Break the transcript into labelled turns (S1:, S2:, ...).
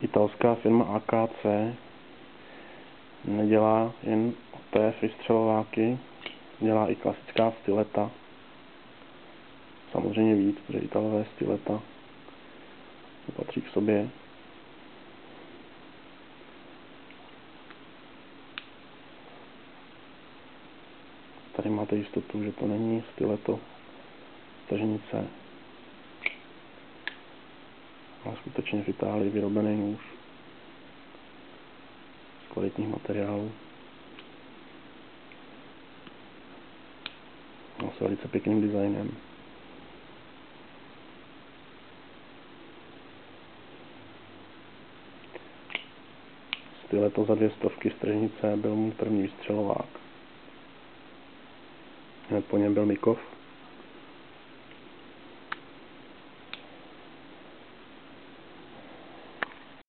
S1: Italská firma AKC nedělá jen OTF vystřelováky, dělá i klasická styleta. Samozřejmě víc, protože Italové styleta patří k sobě. Tady máte jistotu, že to není styleto tržnice, ale skutečně v Itálii vyrobený nůž z kvalitních materiálů. S velice pěkným designem. Styleto za 200 z tržnice byl můj první vystřelovák. Hned po něm byl Mikov.